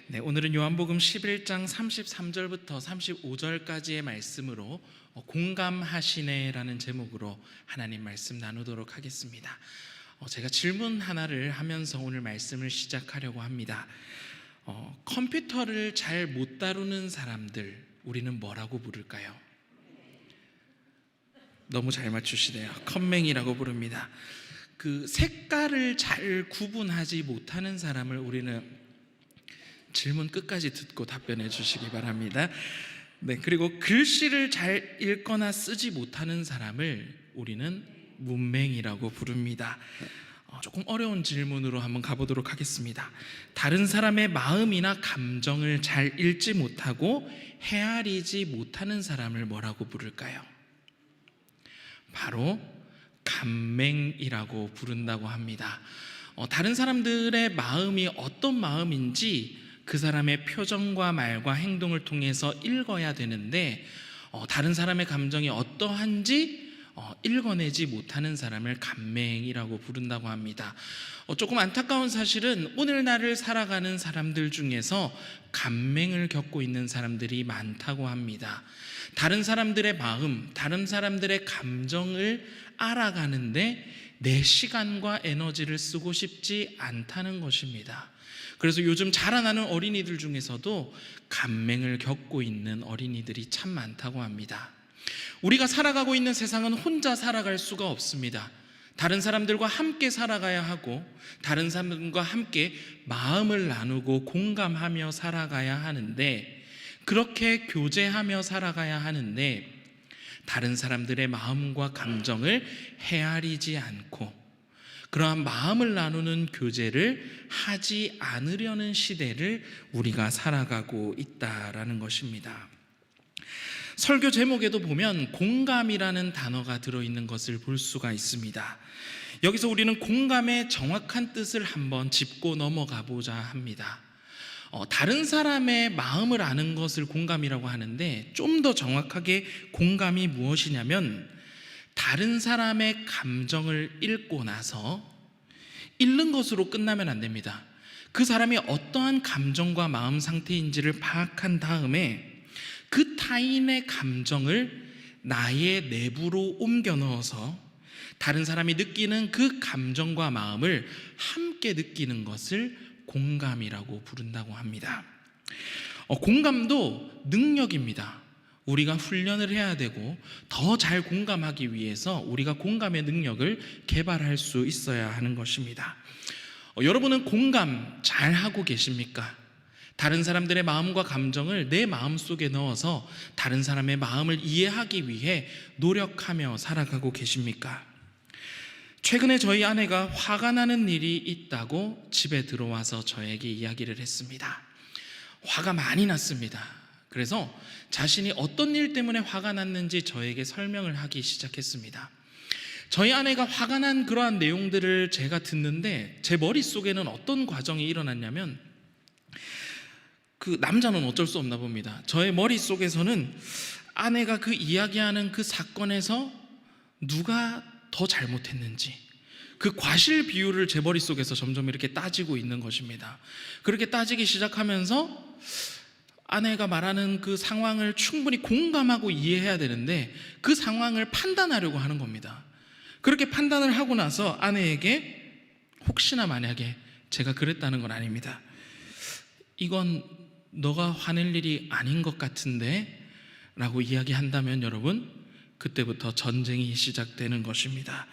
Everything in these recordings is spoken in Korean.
네, 오늘은 요한복음 11장 33절부터 35절까지의 말씀으로 공감하시네라는 제목으로 하나님 말씀 나누도록 하겠습니다. 제가 질문 하나를 하면서 오늘 말씀을 시작하려고 합니다. 컴퓨터를 잘 못 다루는 사람들, 우리는 뭐라고 부를까요? 너무 잘 맞추시네요. 컴맹이라고 부릅니다. 그 색깔을 잘 구분하지 못하는 사람을 우리는, 질문 끝까지 듣고 답변해 주시기 바랍니다. 네, 그리고 글씨를 잘 읽거나 쓰지 못하는 사람을 우리는 문맹이라고 부릅니다. 조금 어려운 질문으로 한번 가보도록 하겠습니다. 다른 사람의 마음이나 감정을 잘 읽지 못하고 헤아리지 못하는 사람을 뭐라고 부를까요? 바로 감맹이라고 부른다고 합니다. 다른 사람들의 마음이 어떤 마음인지 그 사람의 표정과 말과 행동을 통해서 읽어야 되는데 다른 사람의 감정이 어떠한지 읽어내지 못하는 사람을 감맹이라고 부른다고 합니다. 조금 안타까운 사실은 오늘날을 살아가는 사람들 중에서 감맹을 겪고 있는 사람들이 많다고 합니다. 다른 사람들의 마음, 다른 사람들의 감정을 알아가는데 내 시간과 에너지를 쓰고 싶지 않다는 것입니다. 그래서 요즘 자라나는 어린이들 중에서도 감맹을 겪고 있는 어린이들이 참 많다고 합니다. 우리가 살아가고 있는 세상은 혼자 살아갈 수가 없습니다. 다른 사람들과 함께 살아가야 하고 다른 사람들과 함께 마음을 나누고 공감하며 살아가야 하는데, 그렇게 교제하며 살아가야 하는데 다른 사람들의 마음과 감정을 헤아리지 않고 그러한 마음을 나누는 교제를 하지 않으려는 시대를 우리가 살아가고 있다라는 것입니다. 설교 제목에도 보면 공감이라는 단어가 들어있는 것을 볼 수가 있습니다. 여기서 우리는 공감의 정확한 뜻을 한번 짚고 넘어가 보자 합니다. 다른 사람의 마음을 아는 것을 공감이라고 하는데, 좀 더 정확하게 공감이 무엇이냐면 다른 사람의 감정을 읽고 나서 읽는 것으로 끝나면 안 됩니다. 그 사람이 어떠한 감정과 마음 상태인지를 파악한 다음에 그 타인의 감정을 나의 내부로 옮겨 넣어서 다른 사람이 느끼는 그 감정과 마음을 함께 느끼는 것을 공감이라고 부른다고 합니다. 공감도 능력입니다. 우리가 훈련을 해야 되고 더 잘 공감하기 위해서 우리가 공감의 능력을 개발할 수 있어야 하는 것입니다. 여러분은 공감 잘 하고 계십니까? 다른 사람들의 마음과 감정을 내 마음 속에 넣어서 다른 사람의 마음을 이해하기 위해 노력하며 살아가고 계십니까? 최근에 저희 아내가 화가 나는 일이 있다고 집에 들어와서 저에게 이야기를 했습니다. 화가 많이 났습니다. 그래서 자신이 어떤 일 때문에 화가 났는지 저에게 설명을 하기 시작했습니다. 저희 아내가 화가 난 그러한 내용들을 제가 듣는데 제 머릿속에는 어떤 과정이 일어났냐면, 그 남자는 어쩔 수 없나 봅니다. 저의 머릿속에서는 아내가 그 이야기하는 그 사건에서 누가 더 잘못했는지, 그 과실 비율을 제 머릿속에서 점점 이렇게 따지고 있는 것입니다. 그렇게 따지기 시작하면서 아내가 말하는 그 상황을 충분히 공감하고 이해해야 되는데 그 상황을 판단하려고 하는 겁니다. 그렇게 판단을 하고 나서 아내에게 혹시나 만약에 제가 그랬다는 건 아닙니다. 이건 너가 화낼 일이 아닌 것 같은데 라고 이야기한다면 여러분, 그때부터 전쟁이 시작되는 것입니다.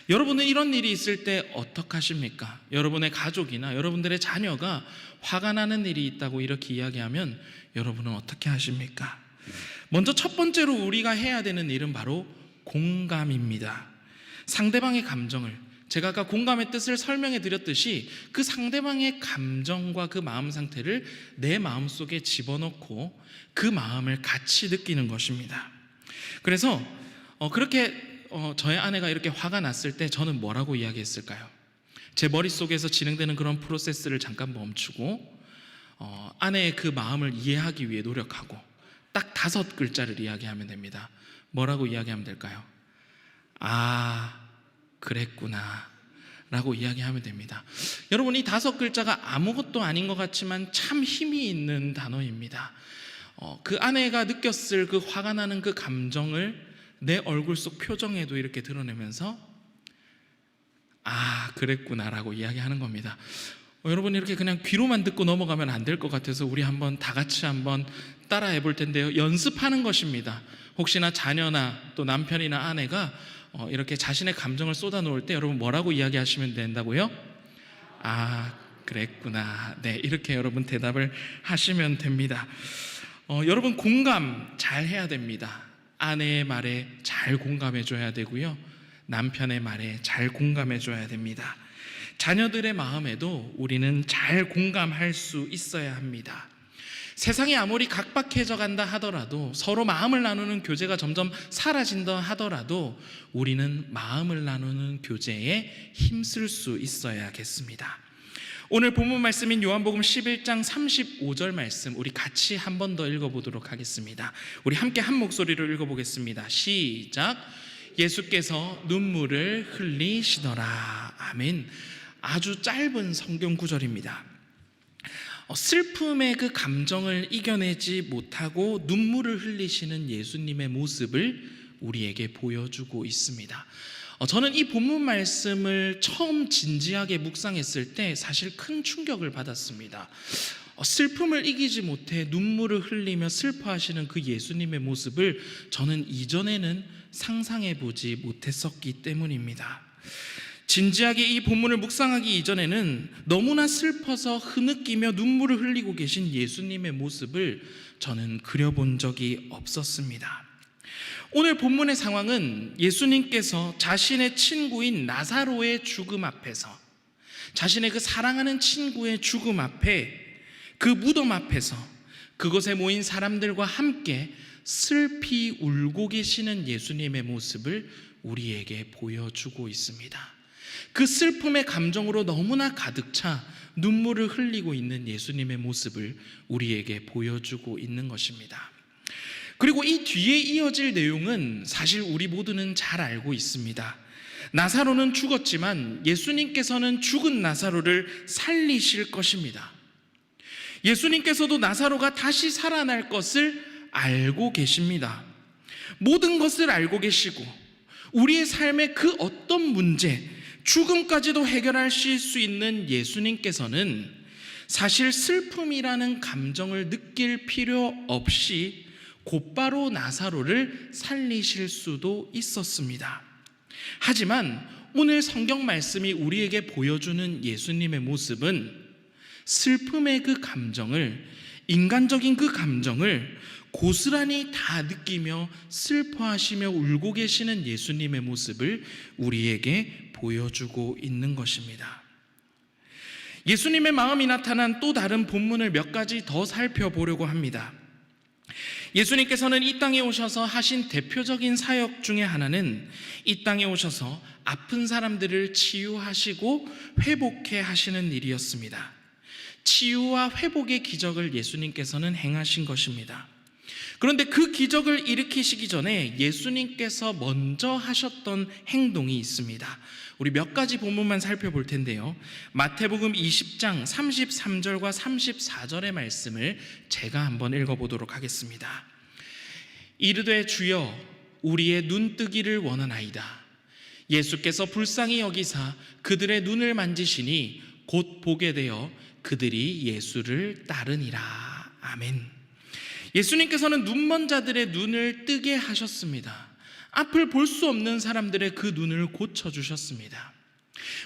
여러분은 이런 일이 있을 때 어떻게 하십니까? 여러분의 가족이나 여러분들의 자녀가 화가 나는 일이 있다고 이렇게 이야기하면 여러분은 어떻게 하십니까? 먼저 첫 번째로 우리가 해야 되는 일은 바로 공감입니다. 상대방의 감정을, 제가 아까 공감의 뜻을 설명해 드렸듯이 그 상대방의 감정과 그 마음 상태를 내 마음속에 집어넣고 그 마음을 같이 느끼는 것입니다. 그래서 그렇게 저의 아내가 이렇게 화가 났을 때 저는 뭐라고 이야기했을까요? 제 머릿속에서 진행되는 그런 프로세스를 잠깐 멈추고 아내의 그 마음을 이해하기 위해 노력하고 딱 5글자를 이야기하면 됩니다. 뭐라고 이야기하면 될까요? 아, 그랬구나 라고 이야기하면 됩니다. 여러분, 이 5글자가 아무것도 아닌 것 같지만 참 힘이 있는 단어입니다. 그 아내가 느꼈을 그 화가 나는 그 감정을 내 얼굴 속 표정에도 이렇게 드러내면서 아, 그랬구나라고 이야기하는 겁니다. 여러분, 이렇게 그냥 귀로만 듣고 넘어가면 안 될 것 같아서 우리 한번 다 같이 한번 따라해 볼 텐데요. 연습하는 것입니다. 혹시나 자녀나 또 남편이나 아내가 이렇게 자신의 감정을 쏟아놓을 때 여러분 뭐라고 이야기하시면 된다고요? 아, 그랬구나. 네, 이렇게 여러분 대답을 하시면 됩니다. 여러분, 공감 잘 해야 됩니다. 아내의 말에 잘 공감해 줘야 되고요. 남편의 말에 잘 공감해 줘야 됩니다. 자녀들의 마음에도 우리는 잘 공감할 수 있어야 합니다. 세상이 아무리 각박해져 간다 하더라도, 서로 마음을 나누는 교제가 점점 사라진다 하더라도 우리는 마음을 나누는 교제에 힘쓸 수 있어야겠습니다. 오늘 본문 말씀인 요한복음 11장 35절 말씀, 우리 같이 한 번 더 읽어보도록 하겠습니다. 우리 함께 한 목소리로 읽어보겠습니다. 시작. 예수께서 눈물을 흘리시더라. 아멘. 아주 짧은 성경 구절입니다. 슬픔의 그 감정을 이겨내지 못하고 눈물을 흘리시는 예수님의 모습을 우리에게 보여주고 있습니다. 저는 이 본문 말씀을 처음 진지하게 묵상했을 때 사실 큰 충격을 받았습니다. 슬픔을 이기지 못해 눈물을 흘리며 슬퍼하시는 그 예수님의 모습을 저는 이전에는 상상해 보지 못했었기 때문입니다. 진지하게 이 본문을 묵상하기 이전에는 너무나 슬퍼서 흐느끼며 눈물을 흘리고 계신 예수님의 모습을 저는 그려본 적이 없었습니다. 오늘 본문의 상황은 예수님께서 자신의 친구인 나사로의 죽음 앞에서, 자신의 그 사랑하는 친구의 죽음 앞에, 그 무덤 앞에서 그곳에 모인 사람들과 함께 슬피 울고 계시는 예수님의 모습을 우리에게 보여주고 있습니다. 그 슬픔의 감정으로 너무나 가득 차 눈물을 흘리고 있는 예수님의 모습을 우리에게 보여주고 있는 것입니다. 그리고 이 뒤에 이어질 내용은 사실 우리 모두는 잘 알고 있습니다. 나사로는 죽었지만 예수님께서는 죽은 나사로를 살리실 것입니다. 예수님께서도 나사로가 다시 살아날 것을 알고 계십니다. 모든 것을 알고 계시고 우리의 삶의 그 어떤 문제, 죽음까지도 해결하실 수 있는 예수님께서는 사실 슬픔이라는 감정을 느낄 필요 없이 곧바로 나사로를 살리실 수도 있었습니다. 하지만 오늘 성경 말씀이 우리에게 보여주는 예수님의 모습은 슬픔의 그 감정을, 인간적인 그 감정을 고스란히 다 느끼며 슬퍼하시며 울고 계시는 예수님의 모습을 우리에게 보여주고 있는 것입니다. 예수님의 마음이 나타난 또 다른 본문을 몇 가지 더 살펴보려고 합니다. 예수님께서는 이 땅에 오셔서 하신 대표적인 사역 중에 하나는 이 땅에 오셔서 아픈 사람들을 치유하시고 회복해 하시는 일이었습니다. 치유와 회복의 기적을 예수님께서는 행하신 것입니다. 그런데 그 기적을 일으키시기 전에 예수님께서 먼저 하셨던 행동이 있습니다. 우리 몇 가지 본문만 살펴볼 텐데요. 마태복음 20장 33절과 34절의 말씀을 제가 한번 읽어보도록 하겠습니다. 이르되 주여 우리의 눈뜨기를 원하나이다. 예수께서 불쌍히 여기사 그들의 눈을 만지시니 곧 보게 되어 그들이 예수를 따르니라. 아멘. 예수님께서는 눈먼 자들의 눈을 뜨게 하셨습니다. 앞을 볼 수 없는 사람들의 그 눈을 고쳐주셨습니다.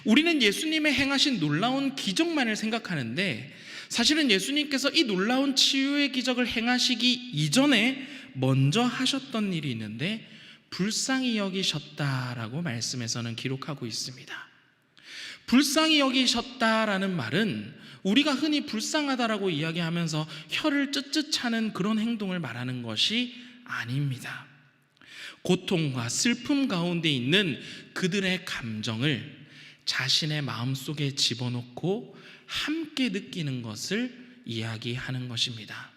우리는 예수님의 행하신 놀라운 기적만을 생각하는데 사실은 예수님께서 이 놀라운 치유의 기적을 행하시기 이전에 먼저 하셨던 일이 있는데 불쌍히 여기셨다라고 말씀에서는 기록하고 있습니다. 불쌍히 여기셨다라는 말은 우리가 흔히 불쌍하다라고 이야기하면서 혀를 쯧쯧 차는 그런 행동을 말하는 것이 아닙니다. 고통과 슬픔 가운데 있는 그들의 감정을 자신의 마음속에 집어넣고 함께 느끼는 것을 이야기하는 것입니다.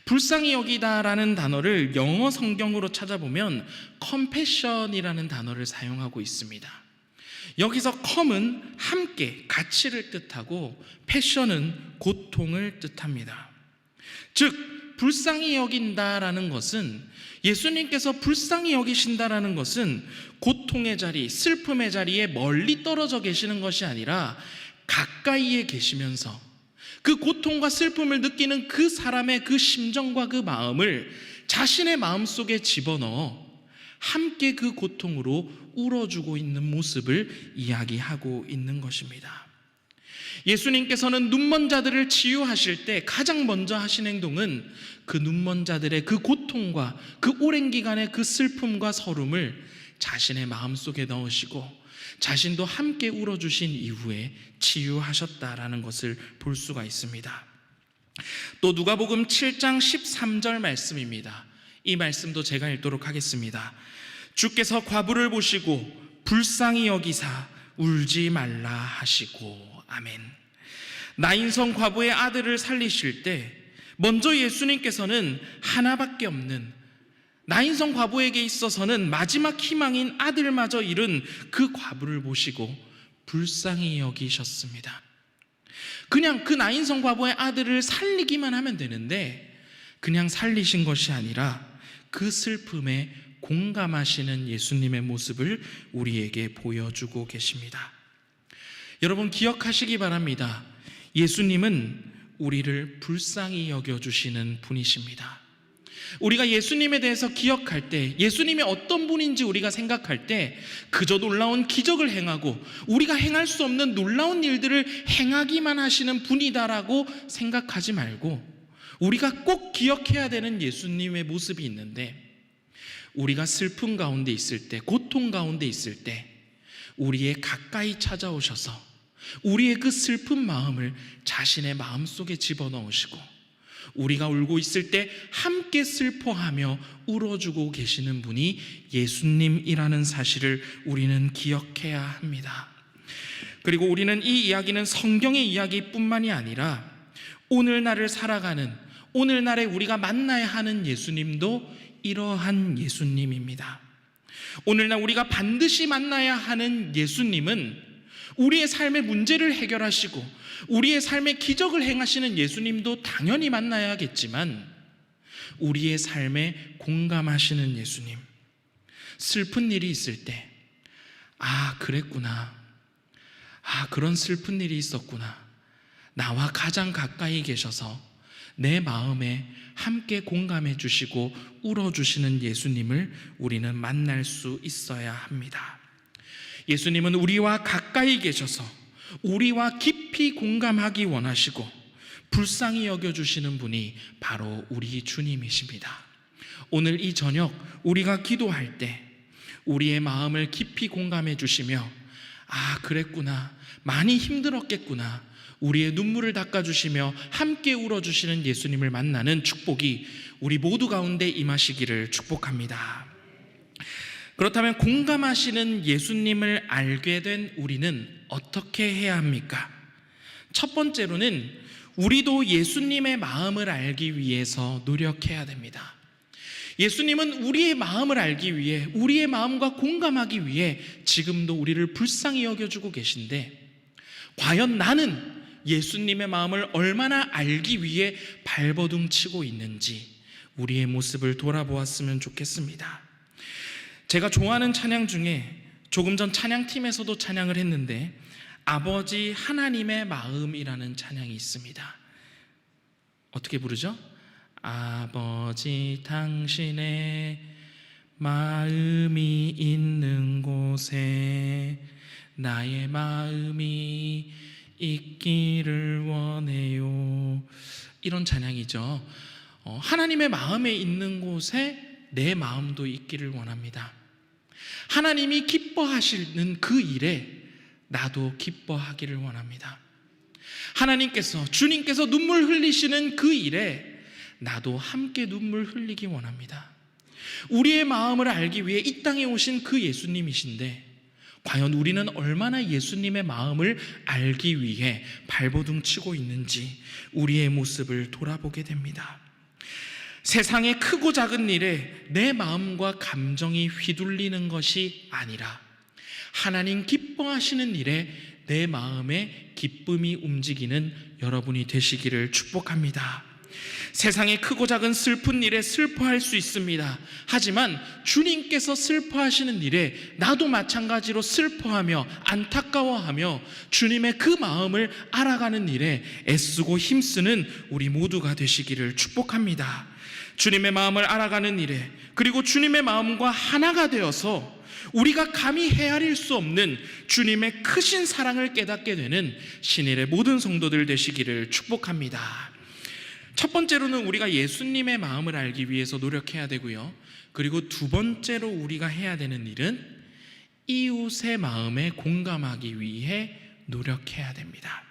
불쌍히 여기다라는 단어를 영어 성경으로 찾아보면 compassion이라는 단어를 사용하고 있습니다. 여기서 come은 함께, 가치를 뜻하고 passion은 고통을 뜻합니다. 즉 불쌍히 여긴다라는 것은, 예수님께서 불쌍히 여기신다라는 것은 고통의 자리, 슬픔의 자리에 멀리 떨어져 계시는 것이 아니라 가까이에 계시면서 그 고통과 슬픔을 느끼는 그 사람의 그 심정과 그 마음을 자신의 마음속에 집어넣어 함께 그 고통으로 울어주고 있는 모습을 이야기하고 있는 것입니다. 예수님께서는 눈먼 자들을 치유하실 때 가장 먼저 하신 행동은 그 눈먼 자들의 그 고통과 그 오랜 기간의 그 슬픔과 서름을 자신의 마음속에 넣으시고 자신도 함께 울어주신 이후에 치유하셨다라는 것을 볼 수가 있습니다. 또 누가복음 7장 13절 말씀입니다. 이 말씀도 제가 읽도록 하겠습니다. 주께서 과부를 보시고 불쌍히 여기사 울지 말라 하시고. 아멘. 나인성 과부의 아들을 살리실 때 먼저 예수님께서는 하나밖에 없는, 나인성 과부에게 있어서는 마지막 희망인 아들마저 잃은 그 과부를 보시고 불쌍히 여기셨습니다. 그냥 그 나인성 과부의 아들을 살리기만 하면 되는데 그냥 살리신 것이 아니라 그 슬픔에 공감하시는 예수님의 모습을 우리에게 보여주고 계십니다. 여러분 기억하시기 바랍니다. 예수님은 우리를 불쌍히 여겨주시는 분이십니다. 우리가 예수님에 대해서 기억할 때, 예수님이 어떤 분인지 우리가 생각할 때 그저 놀라운 기적을 행하고 우리가 행할 수 없는 놀라운 일들을 행하기만 하시는 분이다라고 생각하지 말고, 우리가 꼭 기억해야 되는 예수님의 모습이 있는데, 우리가 슬픔 가운데 있을 때, 고통 가운데 있을 때 우리의 가까이 찾아오셔서 우리의 그 슬픈 마음을 자신의 마음속에 집어넣으시고 우리가 울고 있을 때 함께 슬퍼하며 울어주고 계시는 분이 예수님이라는 사실을 우리는 기억해야 합니다. 그리고 우리는 이 이야기는 성경의 이야기뿐만이 아니라 오늘날을 살아가는, 오늘날에 우리가 만나야 하는 예수님도 이러한 예수님입니다. 오늘날 우리가 반드시 만나야 하는 예수님은 우리의 삶의 문제를 해결하시고 우리의 삶에 기적을 행하시는 예수님도 당연히 만나야겠지만, 우리의 삶에 공감하시는 예수님, 슬픈 일이 있을 때 그랬구나, 그런 슬픈 일이 있었구나, 나와 가장 가까이 계셔서 내 마음에 함께 공감해 주시고 울어주시는 예수님을 우리는 만날 수 있어야 합니다. 예수님은 우리와 가까이 계셔서 우리와 깊이 공감하기 원하시고 불쌍히 여겨주시는 분이 바로 우리 주님이십니다. 오늘 이 저녁 우리가 기도할 때 우리의 마음을 깊이 공감해 주시며 그랬구나, 많이 힘들었겠구나, 우리의 눈물을 닦아주시며 함께 울어주시는 예수님을 만나는 축복이 우리 모두 가운데 임하시기를 축복합니다. 그렇다면 공감하시는 예수님을 알게 된 우리는 어떻게 해야 합니까? 첫 번째로는 우리도 예수님의 마음을 알기 위해서 노력해야 됩니다. 예수님은 우리의 마음을 알기 위해, 우리의 마음과 공감하기 위해 지금도 우리를 불쌍히 여겨주고 계신데, 과연 나는 예수님의 마음을 얼마나 알기 위해 발버둥 치고 있는지 우리의 모습을 돌아보았으면 좋겠습니다. 제가 좋아하는 찬양 중에 조금 전 찬양팀에서도 찬양을 했는데 아버지 하나님의 마음이라는 찬양이 있습니다. 어떻게 부르죠? 아버지 당신의 마음이 있는 곳에 나의 마음이 있기를 원해요. 이런 찬양이죠. 하나님의 마음에 있는 곳에 내 마음도 있기를 원합니다. 하나님이 기뻐하시는 그 일에 나도 기뻐하기를 원합니다. 주님께서 눈물 흘리시는 그 일에 나도 함께 눈물 흘리기 원합니다. 우리의 마음을 알기 위해 이 땅에 오신 그 예수님이신데, 과연 우리는 얼마나 예수님의 마음을 알기 위해 발버둥 치고 있는지 우리의 모습을 돌아보게 됩니다. 세상의 크고 작은 일에 내 마음과 감정이 휘둘리는 것이 아니라 하나님 기뻐하시는 일에 내 마음의 기쁨이 움직이는 여러분이 되시기를 축복합니다. 세상의 크고 작은 슬픈 일에 슬퍼할 수 있습니다. 하지만 주님께서 슬퍼하시는 일에 나도 마찬가지로 슬퍼하며 안타까워하며 주님의 그 마음을 알아가는 일에 애쓰고 힘쓰는 우리 모두가 되시기를 축복합니다. 주님의 마음을 알아가는 일에, 그리고 주님의 마음과 하나가 되어서 우리가 감히 헤아릴 수 없는 주님의 크신 사랑을 깨닫게 되는 신일의 모든 성도들 되시기를 축복합니다. 첫 번째로는 우리가 예수님의 마음을 알기 위해서 노력해야 되고요. 그리고 두 번째로 우리가 해야 되는 일은 이웃의 마음에 공감하기 위해 노력해야 됩니다.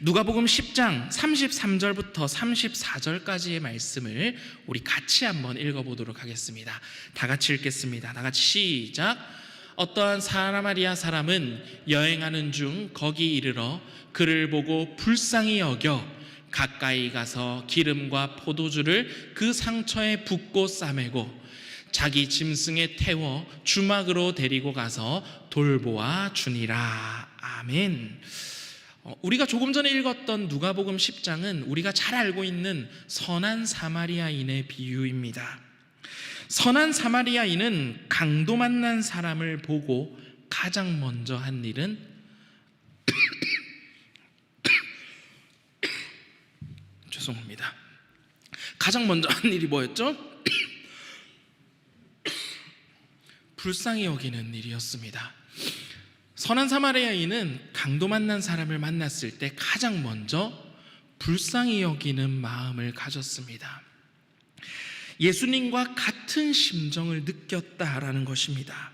누가복음 10장 33절부터 34절까지의 말씀을 우리 같이 한번 읽어보도록 하겠습니다. 다 같이 읽겠습니다. 다 같이 시작. 어떠한 사마리아 사람은 여행하는 중 거기 이르러 그를 보고 불쌍히 여겨 가까이 가서 기름과 포도주를 그 상처에 붓고 싸매고 자기 짐승에 태워 주막으로 데리고 가서 돌보아 주니라. 아멘. 우리가 조금 전에 읽었던 누가복음 10장은 우리가 잘 알고 있는 선한 사마리아인의 비유입니다. 선한 사마리아인은 강도 만난 사람을 보고 가장 먼저 한 일은 죄송합니다. 가장 먼저 한 일이 뭐였죠? 불쌍히 여기는 일이었습니다. 선한 사마리아인은 강도 만난 사람을 만났을 때 가장 먼저 불쌍히 여기는 마음을 가졌습니다. 예수님과 같은 심정을 느꼈다라는 것입니다.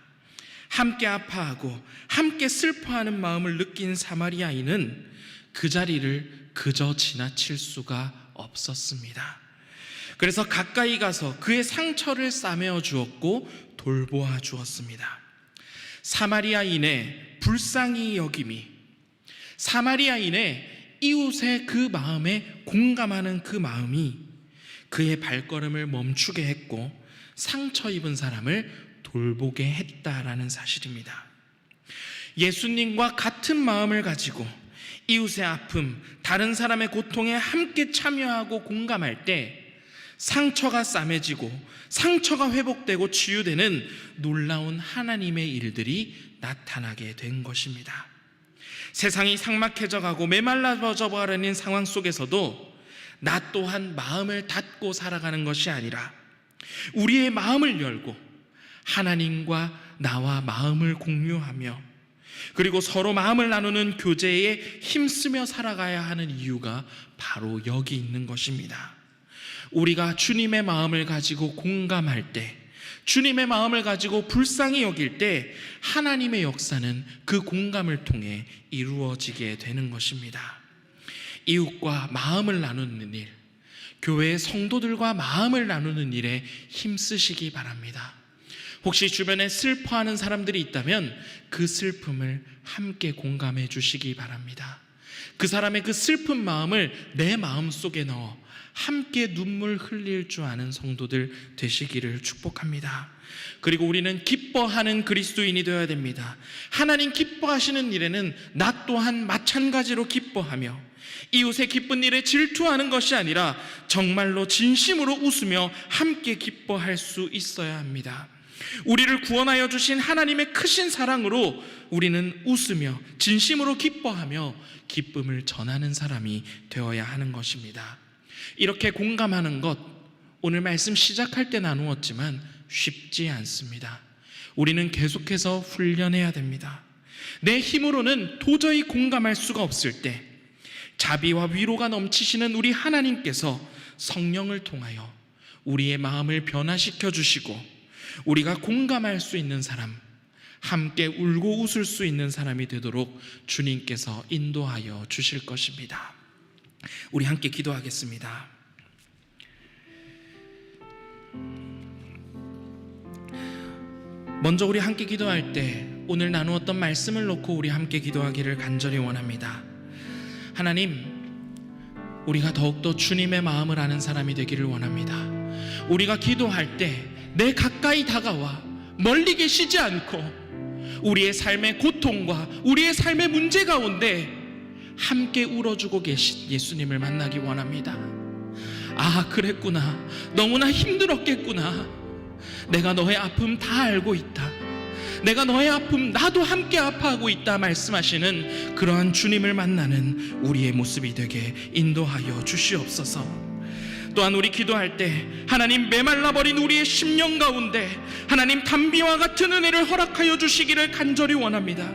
함께 아파하고 함께 슬퍼하는 마음을 느낀 사마리아인은 그 자리를 그저 지나칠 수가 없었습니다. 그래서 가까이 가서 그의 상처를 싸매어 주었고 돌보아 주었습니다. 사마리아인의 불쌍히 여김이, 사마리아인의 이웃의 그 마음에 공감하는 그 마음이 그의 발걸음을 멈추게 했고 상처 입은 사람을 돌보게 했다라는 사실입니다. 예수님과 같은 마음을 가지고 이웃의 아픔, 다른 사람의 고통에 함께 참여하고 공감할 때 상처가 싸매지고 상처가 회복되고 치유되는 놀라운 하나님의 일들이 나타나게 된 것입니다. 세상이 삭막해져 가고 메말라져 버리는 상황 속에서도 나 또한 마음을 닫고 살아가는 것이 아니라 우리의 마음을 열고 하나님과 나와 마음을 공유하며 그리고 서로 마음을 나누는 교제에 힘쓰며 살아가야 하는 이유가 바로 여기 있는 것입니다. 우리가 주님의 마음을 가지고 공감할 때, 주님의 마음을 가지고 불쌍히 여길 때 하나님의 역사는 그 공감을 통해 이루어지게 되는 것입니다. 이웃과 마음을 나누는 일, 교회의 성도들과 마음을 나누는 일에 힘쓰시기 바랍니다. 혹시 주변에 슬퍼하는 사람들이 있다면 그 슬픔을 함께 공감해 주시기 바랍니다. 그 사람의 그 슬픈 마음을 내 마음 속에 넣어 함께 눈물 흘릴 줄 아는 성도들 되시기를 축복합니다. 그리고 우리는 기뻐하는 그리스도인이 되어야 됩니다. 하나님 기뻐하시는 일에는 나 또한 마찬가지로 기뻐하며 이웃의 기쁜 일에 질투하는 것이 아니라 정말로 진심으로 웃으며 함께 기뻐할 수 있어야 합니다. 우리를 구원하여 주신 하나님의 크신 사랑으로 우리는 웃으며 진심으로 기뻐하며 기쁨을 전하는 사람이 되어야 하는 것입니다. 이렇게 공감하는 것, 오늘 말씀 시작할 때 나누었지만 쉽지 않습니다. 우리는 계속해서 훈련해야 됩니다. 내 힘으로는 도저히 공감할 수가 없을 때 자비와 위로가 넘치시는 우리 하나님께서 성령을 통하여 우리의 마음을 변화시켜 주시고 우리가 공감할 수 있는 사람, 함께 울고 웃을 수 있는 사람이 되도록 주님께서 인도하여 주실 것입니다. 우리 함께 기도하겠습니다. 먼저 우리 함께 기도할 때 오늘 나누었던 말씀을 놓고 우리 함께 기도하기를 간절히 원합니다. 하나님, 우리가 더욱더 주님의 마음을 아는 사람이 되기를 원합니다. 우리가 기도할 때 내 가까이 다가와 멀리 계시지 않고 우리의 삶의 고통과 우리의 삶의 문제 가운데 함께 울어주고 계신 예수님을 만나기 원합니다. 아, 그랬구나. 너무나 힘들었겠구나. 내가 너의 아픔 다 알고 있다. 내가 너의 아픔 나도 함께 아파하고 있다 말씀하시는 그러한 주님을 만나는 우리의 모습이 되게 인도하여 주시옵소서. 또한 우리 기도할 때 하나님, 메말라버린 우리의 심령 가운데 하나님 단비와 같은 은혜를 허락하여 주시기를 간절히 원합니다.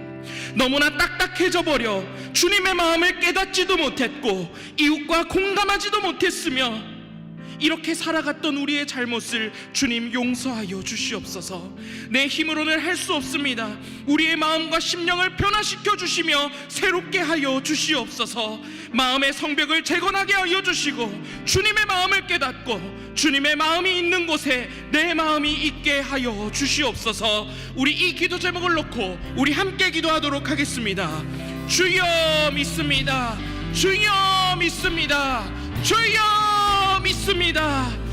너무나 딱딱해져 버려 주님의 마음을 깨닫지도 못했고 이웃과 공감하지도 못했으며 이렇게 살아갔던 우리의 잘못을 주님 용서하여 주시옵소서. 내 힘으로는 할 수 없습니다. 우리의 마음과 심령을 변화시켜 주시며 새롭게 하여 주시옵소서. 마음의 성벽을 재건하게 하여 주시고 주님의 마음을 깨닫고 주님의 마음이 있는 곳에 내 마음이 있게 하여 주시옵소서. 우리 이 기도 제목을 놓고 우리 함께 기도하도록 하겠습니다. 주여 믿습니다. 주여 믿습니다. 주여 믿습니다.